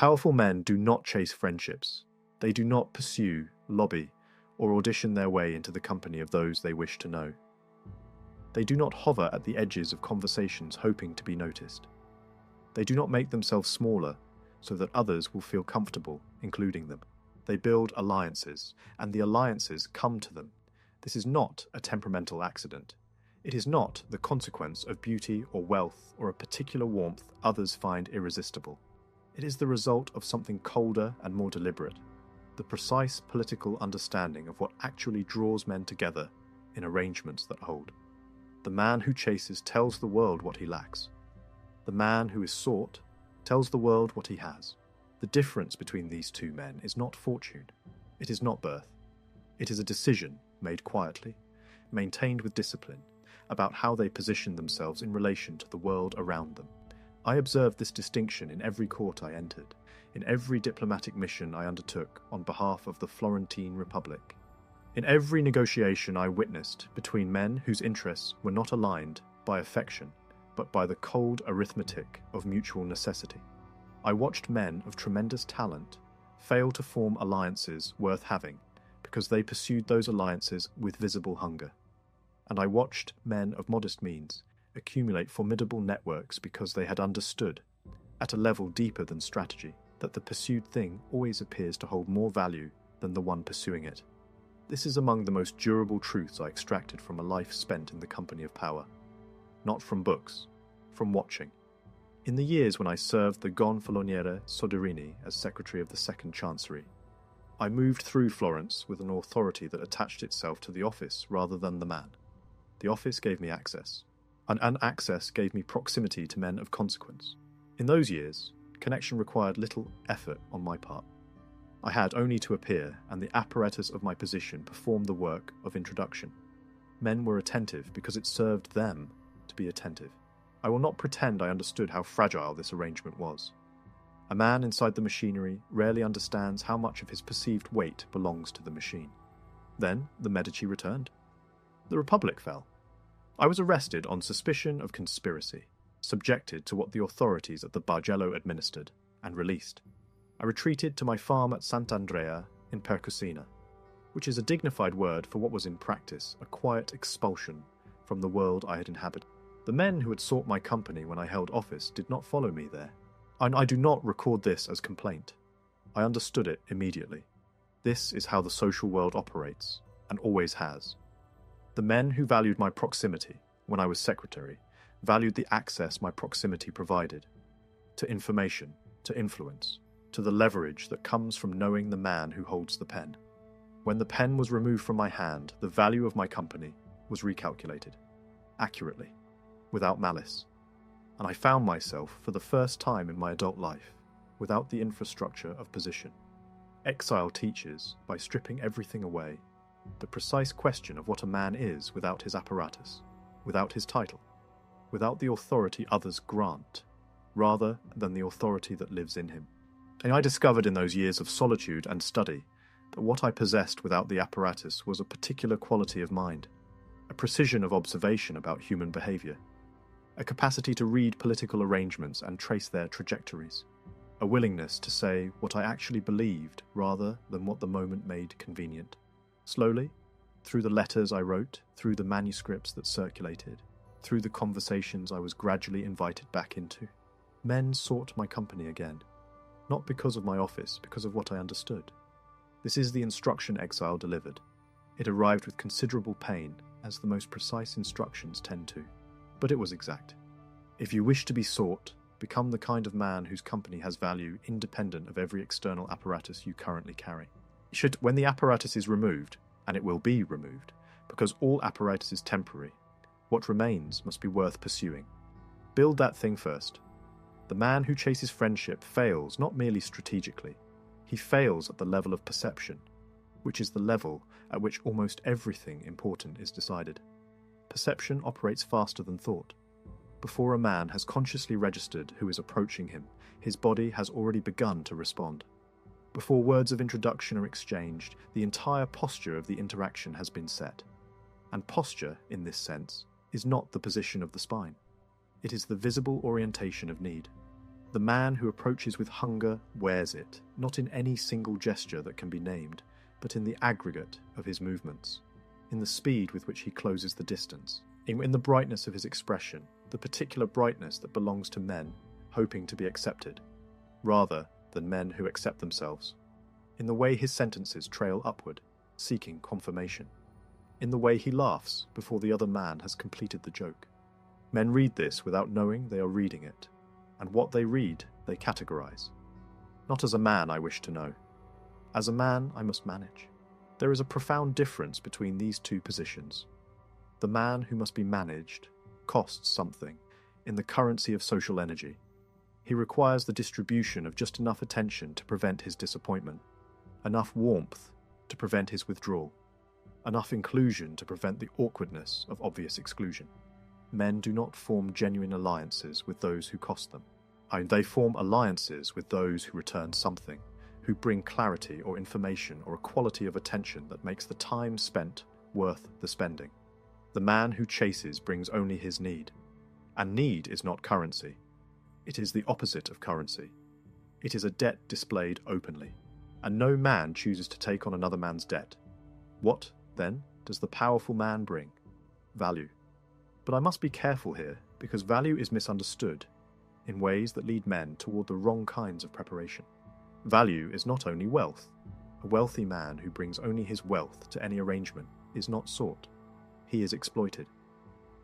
Powerful men do not chase friendships. They do not pursue, lobby, or audition their way into the company of those they wish to know. They do not hover at the edges of conversations hoping to be noticed. They do not make themselves smaller so that others will feel comfortable, including them. They build alliances, and the alliances come to them. This is not a temperamental accident. It is not the consequence of beauty or wealth or a particular warmth others find irresistible. It is the result of something colder and more deliberate, the precise political understanding of what actually draws men together in arrangements that hold. The man who chases tells the world what he lacks. The man who is sought tells the world what he has. The difference between these two men is not fortune. It is not birth. It is a decision made quietly, maintained with discipline, about how they position themselves in relation to the world around them. I observed this distinction in every court I entered, in every diplomatic mission I undertook on behalf of the Florentine Republic. In every negotiation I witnessed between men whose interests were not aligned by affection, but by the cold arithmetic of mutual necessity. I watched men of tremendous talent fail to form alliances worth having because they pursued those alliances with visible hunger. And I watched men of modest means accumulate formidable networks because they had understood, at a level deeper than strategy, that the pursued thing always appears to hold more value than the one pursuing it. This is among the most durable truths I extracted from a life spent in the company of power. Not from books, from watching. In the years when I served the Gonfaloniere Soderini as Secretary of the Second Chancery, I moved through Florence with an authority that attached itself to the office rather than the man. The office gave me access, and access gave me proximity to men of consequence. In those years, connection required little effort on my part. I had only to appear, and the apparatus of my position performed the work of introduction. Men were attentive because it served them to be attentive. I will not pretend I understood how fragile this arrangement was. A man inside the machinery rarely understands how much of his perceived weight belongs to the machine. Then the Medici returned. The Republic fell. I was arrested on suspicion of conspiracy, subjected to what the authorities at the Bargello administered, and released. I retreated to my farm at Sant'Andrea in Percusina, which is a dignified word for what was in practice a quiet expulsion from the world I had inhabited. The men who had sought my company when I held office did not follow me there, and I do not record this as complaint. I understood it immediately. This is how the social world operates, and always has. The men who valued my proximity when I was secretary valued the access my proximity provided to information, to influence, to the leverage that comes from knowing the man who holds the pen. When the pen was removed from my hand, the value of my company was recalculated, accurately, without malice, and I found myself, for the first time in my adult life, without the infrastructure of position. Exile teaches, by stripping everything away, the precise question of what a man is without his apparatus, without his title, without the authority others grant, rather than the authority that lives in him. And I discovered in those years of solitude and study that what I possessed without the apparatus was a particular quality of mind, a precision of observation about human behavior, a capacity to read political arrangements and trace their trajectories, a willingness to say what I actually believed rather than what the moment made convenient. Slowly, through the letters I wrote, through the manuscripts that circulated, through the conversations I was gradually invited back into, men sought my company again, not because of my office, because of what I understood. This is the instruction exile delivered. It arrived with considerable pain, as the most precise instructions tend to. But it was exact. If you wish to be sought, become the kind of man whose company has value independent of every external apparatus you currently carry. When the apparatus is removed, and it will be removed, because all apparatus is temporary, what remains must be worth pursuing. Build that thing first. The man who chases friendship fails not merely strategically, he fails at the level of perception, which is the level at which almost everything important is decided. Perception operates faster than thought. Before a man has consciously registered who is approaching him, his body has already begun to respond. Before words of introduction are exchanged, the entire posture of the interaction has been set. And posture, in this sense, is not the position of the spine. It is the visible orientation of need. The man who approaches with hunger wears it, not in any single gesture that can be named, but in the aggregate of his movements, in the speed with which he closes the distance, in the brightness of his expression, the particular brightness that belongs to men hoping to be accepted, rather than men who accept themselves, in the way his sentences trail upward, seeking confirmation, in the way he laughs before the other man has completed the joke. Men read this without knowing they are reading it, and what they read they categorize. Not as a man I wish to know. As a man I must manage. There is a profound difference between these two positions. The man who must be managed costs something in the currency of social energy. He requires the distribution of just enough attention to prevent his disappointment, enough warmth to prevent his withdrawal, enough inclusion to prevent the awkwardness of obvious exclusion. Men do not form genuine alliances with those who cost them. They form alliances with those who return something, who bring clarity or information or a quality of attention that makes the time spent worth the spending. The man who chases brings only his need, and need is not currency. It is the opposite of currency. It is a debt displayed openly, and no man chooses to take on another man's debt. What, then, does the powerful man bring? Value. But I must be careful here, because value is misunderstood in ways that lead men toward the wrong kinds of preparation. Value is not only wealth. A wealthy man who brings only his wealth to any arrangement is not sought. He is exploited.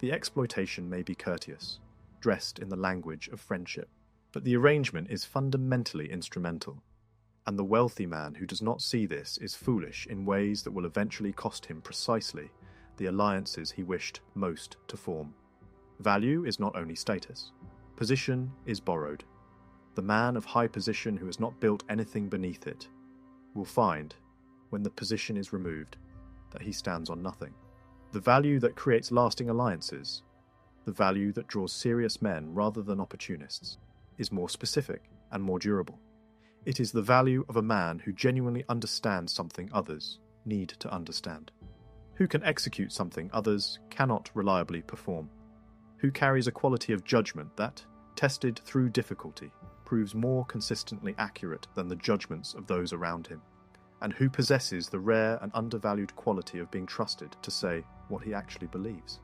The exploitation may be courteous, dressed in the language of friendship, but the arrangement is fundamentally instrumental, and the wealthy man who does not see this is foolish in ways that will eventually cost him precisely the alliances he wished most to form. Value is not only status. Position is borrowed. The man of high position who has not built anything beneath it will find, when the position is removed, that he stands on nothing. The value that creates lasting alliances, the value that draws serious men rather than opportunists, is more specific and more durable. It is the value of a man who genuinely understands something others need to understand, who can execute something others cannot reliably perform, who carries a quality of judgment that, tested through difficulty, proves more consistently accurate than the judgments of those around him, and who possesses the rare and undervalued quality of being trusted to say what he actually believes.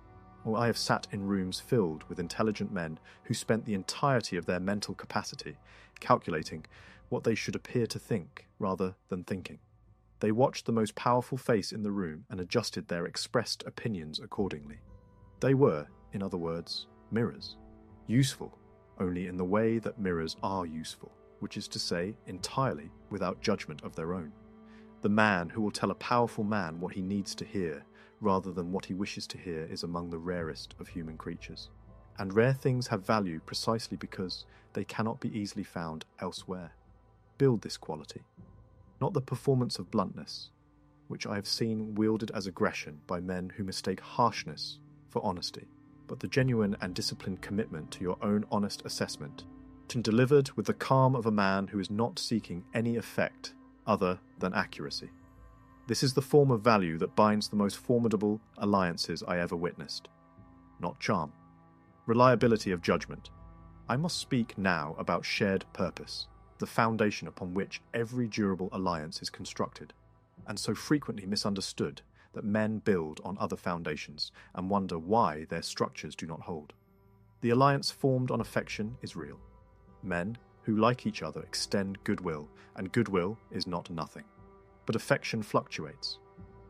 Or I have sat in rooms filled with intelligent men who spent the entirety of their mental capacity calculating what they should appear to think rather than thinking. They watched the most powerful face in the room and adjusted their expressed opinions accordingly. They were, in other words, mirrors, useful only in the way that mirrors are useful, which is to say, entirely without judgment of their own. The man who will tell a powerful man what he needs to hear rather than what he wishes to hear is among the rarest of human creatures. And rare things have value precisely because they cannot be easily found elsewhere. Build this quality, not the performance of bluntness, which I have seen wielded as aggression by men who mistake harshness for honesty, but the genuine and disciplined commitment to your own honest assessment, delivered with the calm of a man who is not seeking any effect other than accuracy. This is the form of value that binds the most formidable alliances I ever witnessed. Not charm. Reliability of judgment. I must speak now about shared purpose, the foundation upon which every durable alliance is constructed, and so frequently misunderstood that men build on other foundations and wonder why their structures do not hold. The alliance formed on affection is real. Men who like each other extend goodwill, and goodwill is not nothing. But affection fluctuates.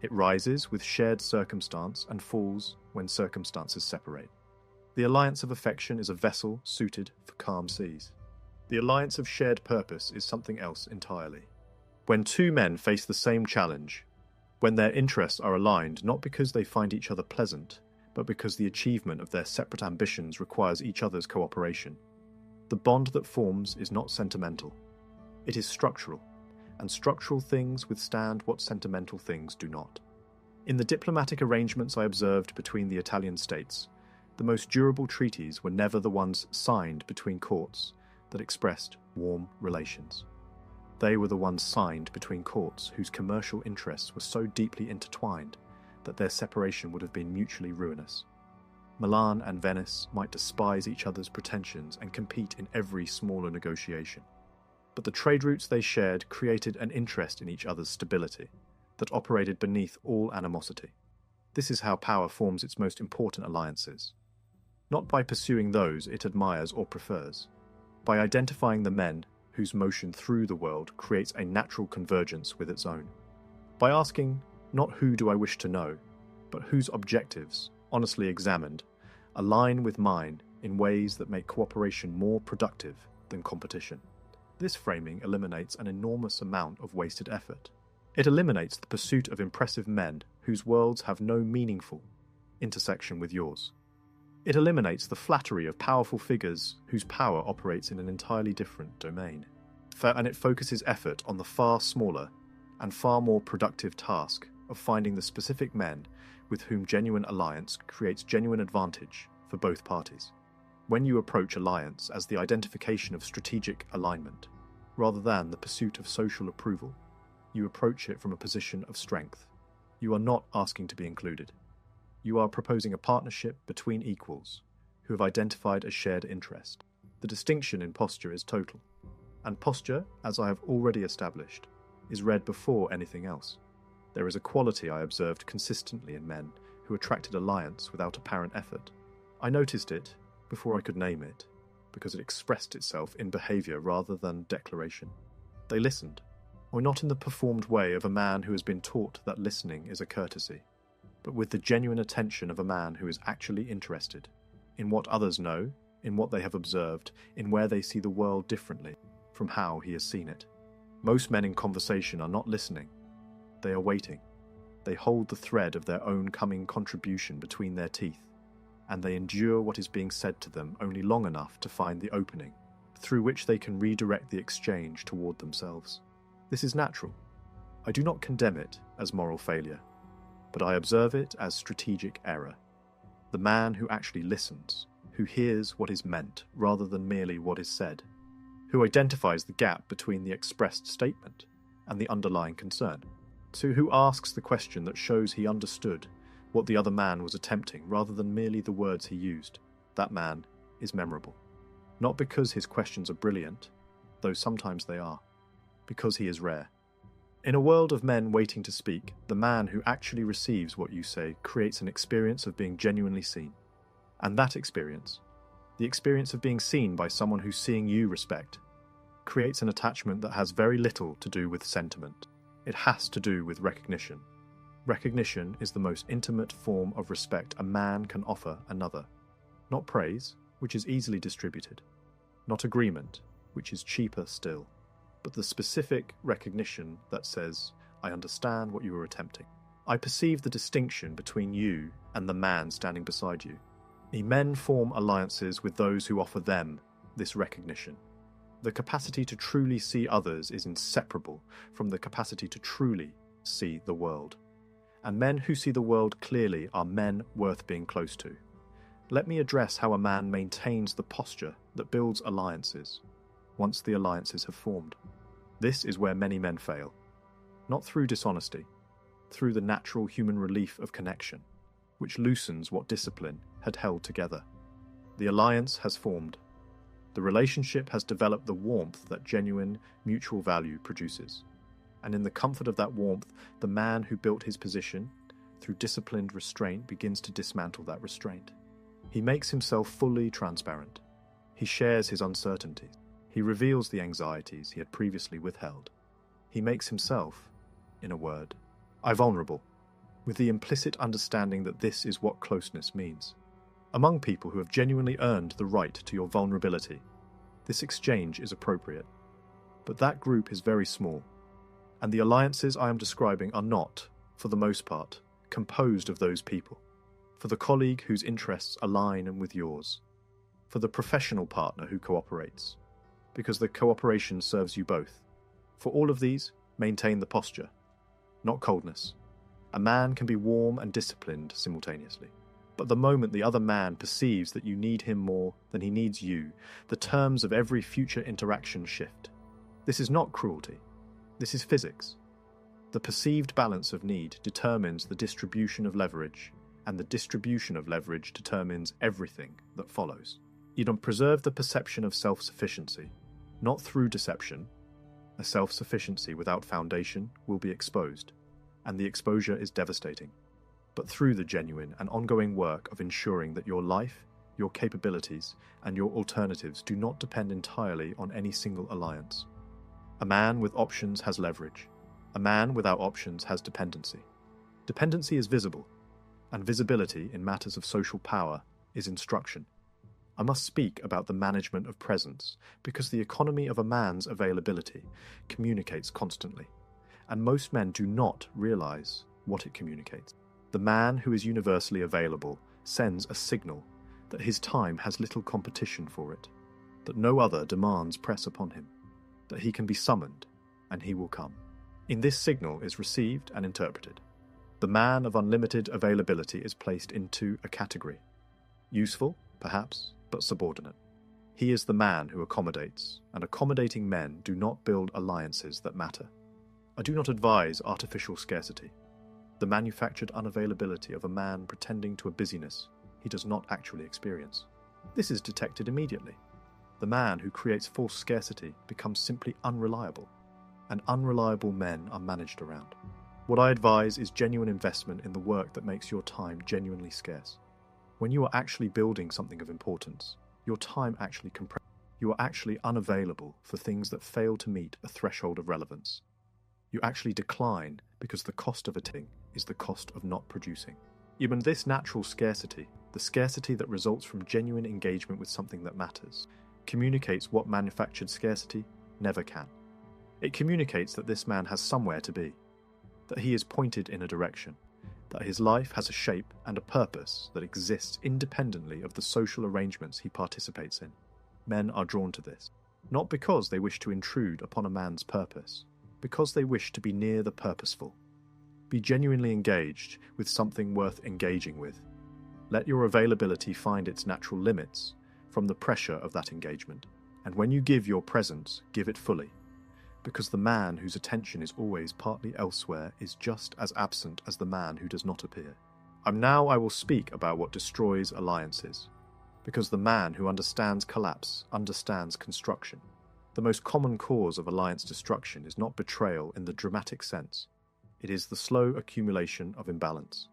It rises with shared circumstance and falls when circumstances separate. The alliance of affection is a vessel suited for calm seas. The alliance of shared purpose is something else entirely. When two men face the same challenge, when their interests are aligned not because they find each other pleasant, but because the achievement of their separate ambitions requires each other's cooperation, the bond that forms is not sentimental. It is structural, and structural things withstand what sentimental things do not. In the diplomatic arrangements I observed between the Italian states, the most durable treaties were never the ones signed between courts that expressed warm relations. They were the ones signed between courts whose commercial interests were so deeply intertwined that their separation would have been mutually ruinous. Milan and Venice might despise each other's pretensions and compete in every smaller negotiation. But the trade routes they shared created an interest in each other's stability that operated beneath all animosity. This is how power forms its most important alliances. Not by pursuing those it admires or prefers, by identifying the men whose motion through the world creates a natural convergence with its own. By asking, not who do I wish to know, but whose objectives, honestly examined, align with mine in ways that make cooperation more productive than competition. This framing eliminates an enormous amount of wasted effort. It eliminates the pursuit of impressive men whose worlds have no meaningful intersection with yours. It eliminates the flattery of powerful figures whose power operates in an entirely different domain. And it focuses effort on the far smaller and far more productive task of finding the specific men with whom genuine alliance creates genuine advantage for both parties. When you approach alliance as the identification of strategic alignment, rather than the pursuit of social approval, you approach it from a position of strength. You are not asking to be included. You are proposing a partnership between equals who have identified a shared interest. The distinction in posture is total, and posture, as I have already established, is read before anything else. There is a quality I observed consistently in men who attracted alliance without apparent effort. I noticed it before I could name it, because it expressed itself in behaviour rather than declaration. They listened, or not in the performed way of a man who has been taught that listening is a courtesy, but with the genuine attention of a man who is actually interested in what others know, in what they have observed, in where they see the world differently from how he has seen it. Most men in conversation are not listening. They are waiting. They hold the thread of their own coming contribution between their teeth, and they endure what is being said to them only long enough to find the opening, through which they can redirect the exchange toward themselves. This is natural. I do not condemn it as moral failure, but I observe it as strategic error. The man who actually listens, who hears what is meant rather than merely what is said, who identifies the gap between the expressed statement and the underlying concern, so who asks the question that shows he understood what the other man was attempting rather than merely the words he used. That man is memorable. Not because his questions are brilliant, though sometimes they are, because he is rare. In a world of men waiting to speak, the man who actually receives what you say creates an experience of being genuinely seen. And that experience, the experience of being seen by someone who's seeing you respect, creates an attachment that has very little to do with sentiment. It has to do with recognition. Recognition is the most intimate form of respect a man can offer another. Not praise, which is easily distributed. Not agreement, which is cheaper still. But the specific recognition that says, I understand what you are attempting. I perceive the distinction between you and the man standing beside you. Men form alliances with those who offer them this recognition. The capacity to truly see others is inseparable from the capacity to truly see the world. And men who see the world clearly are men worth being close to. Let me address how a man maintains the posture that builds alliances, once the alliances have formed. This is where many men fail. Not through dishonesty, through the natural human relief of connection, which loosens what discipline had held together. The alliance has formed. The relationship has developed the warmth that genuine mutual value produces. And in the comfort of that warmth, the man who built his position through disciplined restraint begins to dismantle that restraint. He makes himself fully transparent. He shares his uncertainties. He reveals the anxieties he had previously withheld. He makes himself, in a word, vulnerable, with the implicit understanding that this is what closeness means. Among people who have genuinely earned the right to your vulnerability, this exchange is appropriate. But that group is very small, and the alliances I am describing are not, for the most part, composed of those people. For the colleague whose interests align with yours. For the professional partner who cooperates, because the cooperation serves you both. For all of these, maintain the posture, not coldness. A man can be warm and disciplined simultaneously. But the moment the other man perceives that you need him more than he needs you, the terms of every future interaction shift. This is not cruelty. This is physics. The perceived balance of need determines the distribution of leverage, and the distribution of leverage determines everything that follows. You don't preserve the perception of self-sufficiency, not through deception. A self-sufficiency without foundation will be exposed, and the exposure is devastating, but through the genuine and ongoing work of ensuring that your life, your capabilities, and your alternatives do not depend entirely on any single alliance. A man with options has leverage. A man without options has dependency. Dependency is visible, and visibility in matters of social power is instruction. I must speak about the management of presence because the economy of a man's availability communicates constantly, and most men do not realize what it communicates. The man who is universally available sends a signal that his time has little competition for it, that no other demands press upon him, that he can be summoned and he will come. In this signal is received and interpreted. The man of unlimited availability is placed into a category. Useful, perhaps, but subordinate. He is the man who accommodates, and accommodating men do not build alliances that matter. I do not advise artificial scarcity, the manufactured unavailability of a man pretending to a busyness he does not actually experience. This is detected immediately. The man who creates false scarcity becomes simply unreliable, and unreliable men are managed around. What I advise is genuine investment in the work that makes your time genuinely scarce. When you are actually building something of importance, your time actually compresses. You are actually unavailable for things that fail to meet a threshold of relevance. You actually decline because the cost of a thing is the cost of not producing. Even this natural scarcity, the scarcity that results from genuine engagement with something that matters, communicates what manufactured scarcity never can. It communicates that this man has somewhere to be, that he is pointed in a direction, that his life has a shape and a purpose that exists independently of the social arrangements he participates in. Men are drawn to this, not because they wish to intrude upon a man's purpose, because they wish to be near the purposeful. Be genuinely engaged with something worth engaging with. Let your availability find its natural limits from the pressure of that engagement, and when you give your presence, give it fully, because the man whose attention is always partly elsewhere is just as absent as the man who does not appear. Now I will speak about what destroys alliances, because the man who understands collapse understands construction. The most common cause of alliance destruction is not betrayal in the dramatic sense. It is the slow accumulation of imbalance.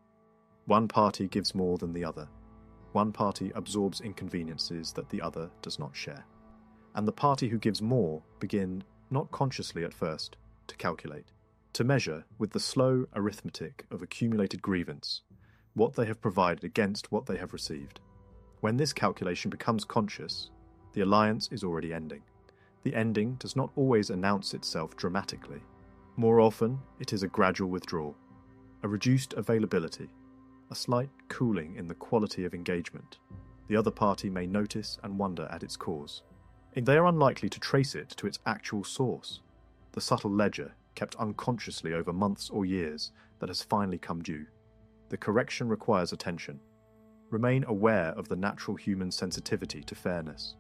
One party gives more than the other. One party absorbs inconveniences that the other does not share. And the party who gives more begin, not consciously at first, to calculate, to measure with the slow arithmetic of accumulated grievance what they have provided against what they have received. When this calculation becomes conscious, the alliance is already ending. The ending does not always announce itself dramatically. More often, it is a gradual withdrawal, a reduced availability, a slight cooling in the quality of engagement. The other party may notice and wonder at its cause. They are unlikely to trace it to its actual source, the subtle ledger kept unconsciously over months or years that has finally come due. The correction requires attention. Remain aware of the natural human sensitivity to fairness,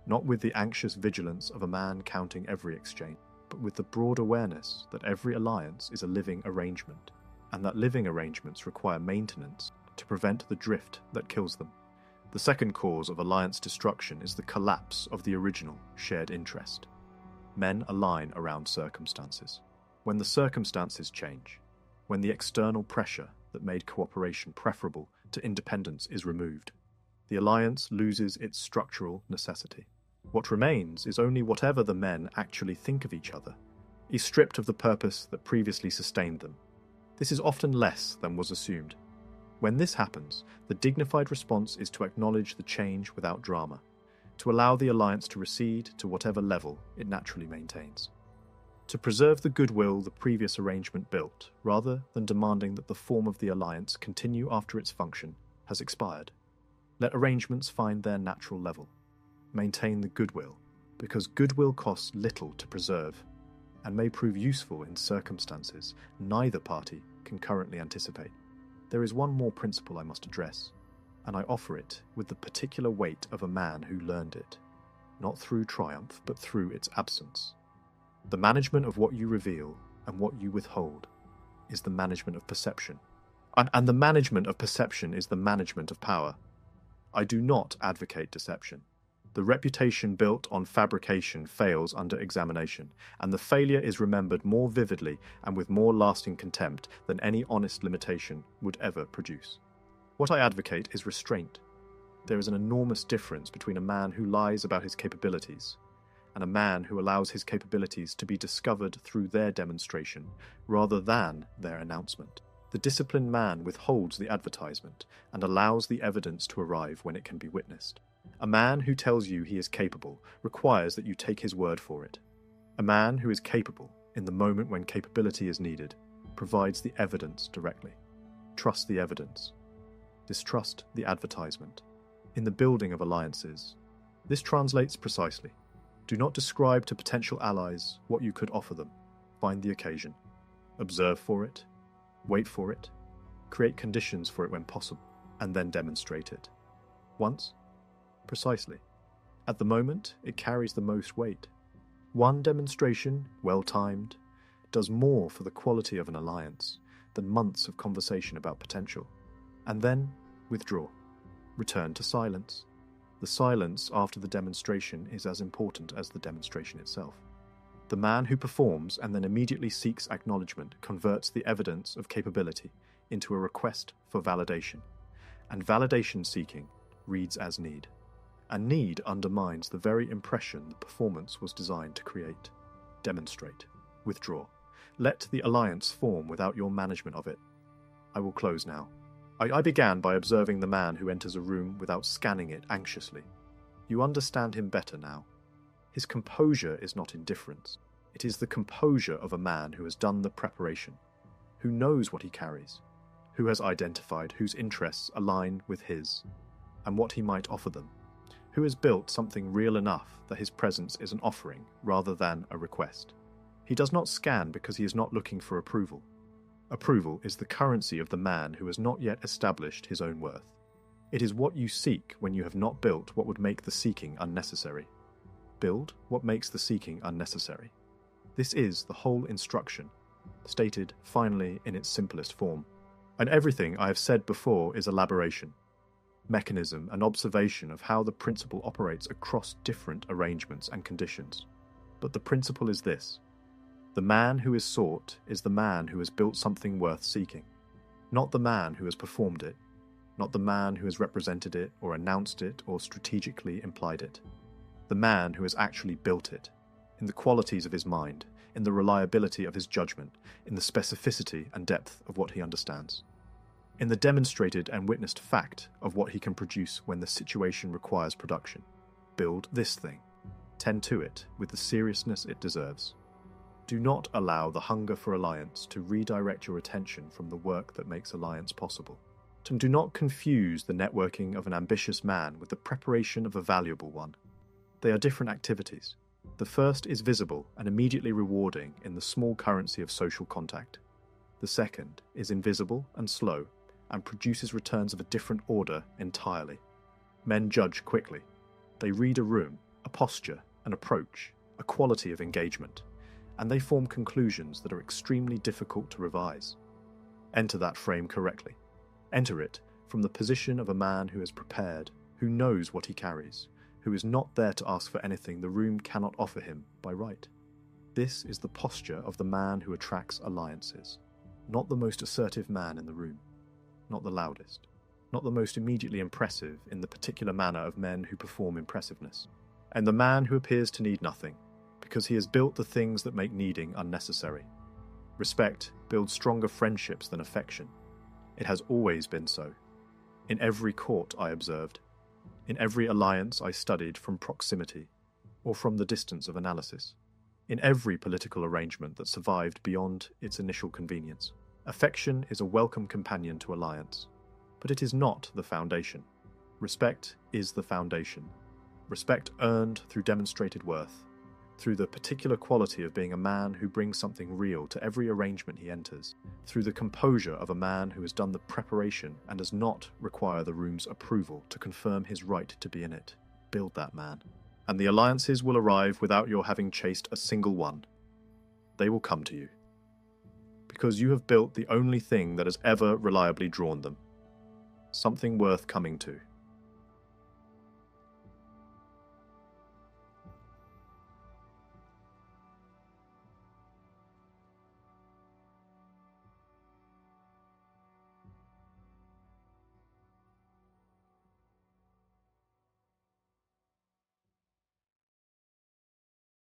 not with the anxious vigilance of a man counting every exchange, but with the broad awareness that every alliance is a living arrangement, and that living arrangements require maintenance to prevent the drift that kills them. The second cause of alliance destruction is the collapse of the original shared interest. Men align around circumstances. When the circumstances change, when the external pressure that made cooperation preferable to independence is removed, the alliance loses its structural necessity. What remains is only whatever the men actually think of each other, is stripped of the purpose that previously sustained them. This is often less than was assumed. When this happens, the dignified response is to acknowledge the change without drama, to allow the alliance to recede to whatever level it naturally maintains. To preserve the goodwill the previous arrangement built, rather than demanding that the form of the alliance continue after its function has expired. Let arrangements find their natural level. Maintain the goodwill, because goodwill costs little to preserve, and may prove useful in circumstances neither party can currently anticipate. There is one more principle I must address, and I offer it with the particular weight of a man who learned it, not through triumph, but through its absence. The management of what you reveal and what you withhold is the management of perception. And the management of perception is the management of power. I do not advocate deception. The reputation built on fabrication fails under examination, and the failure is remembered more vividly and with more lasting contempt than any honest limitation would ever produce. What I advocate is restraint. There is an enormous difference between a man who lies about his capabilities and a man who allows his capabilities to be discovered through their demonstration rather than their announcement. The disciplined man withholds the advertisement and allows the evidence to arrive when it can be witnessed. A man who tells you he is capable requires that you take his word for it. A man who is capable, in the moment when capability is needed, provides the evidence directly. Trust the evidence. Distrust the advertisement. In the building of alliances, this translates precisely. Do not describe to potential allies what you could offer them. Find the occasion. Observe for it. Wait for it. Create conditions for it when possible, and then demonstrate it. Once? Precisely. At the moment, it carries the most weight. One demonstration, well-timed, does more for the quality of an alliance than months of conversation about potential. And then, withdraw. Return to silence. The silence after the demonstration is as important as the demonstration itself. The man who performs and then immediately seeks acknowledgement converts the evidence of capability into a request for validation, and validation seeking reads as need. And need undermines the very impression the performance was designed to create. Demonstrate. Withdraw. Let the alliance form without your management of it. I will close now. I began by observing the man who enters a room without scanning it anxiously. You understand him better now. His composure is not indifference. It is the composure of a man who has done the preparation, who knows what he carries, who has identified whose interests align with his, and what he might offer them, who has built something real enough that his presence is an offering rather than a request. He does not scan because he is not looking for approval. Approval is the currency of the man who has not yet established his own worth. It is what you seek when you have not built what would make the seeking unnecessary. Build what makes the seeking unnecessary. This is the whole instruction, stated finally in its simplest form. And everything I have said before is elaboration, mechanism and observation of how the principle operates across different arrangements and conditions. But the principle is this. The man who is sought is the man who has built something worth seeking, not the man who has performed it, not the man who has represented it or announced it or strategically implied it. The man who has actually built it, in the qualities of his mind, in the reliability of his judgment, in the specificity and depth of what he understands, in the demonstrated and witnessed fact of what he can produce when the situation requires production. Build this thing. Tend to it with the seriousness it deserves. Do not allow the hunger for alliance to redirect your attention from the work that makes alliance possible. And do not confuse the networking of an ambitious man with the preparation of a valuable one. They are different activities. The first is visible and immediately rewarding in the small currency of social contact. The second is invisible and slow and produces returns of a different order entirely. Men judge quickly. They read a room, a posture, an approach, a quality of engagement, and they form conclusions that are extremely difficult to revise. Enter that frame correctly. Enter it from the position of a man who is prepared, who knows what he carries, who is not there to ask for anything the room cannot offer him by right. This is the posture of the man who attracts alliances, not the most assertive man in the room, not the loudest, not the most immediately impressive in the particular manner of men who perform impressiveness, and the man who appears to need nothing, because he has built the things that make needing unnecessary. Respect builds stronger friendships than affection. It has always been so. In every court I observed, in every alliance I studied from proximity, or from the distance of analysis, in every political arrangement that survived beyond its initial convenience. Affection is a welcome companion to alliance, but it is not the foundation. Respect is the foundation. Respect earned through demonstrated worth, through the particular quality of being a man who brings something real to every arrangement he enters, through the composure of a man who has done the preparation and does not require the room's approval to confirm his right to be in it. Build that man. And the alliances will arrive without your having chased a single one. They will come to you. because you have built the only thing that has ever reliably drawn them. Something worth coming to.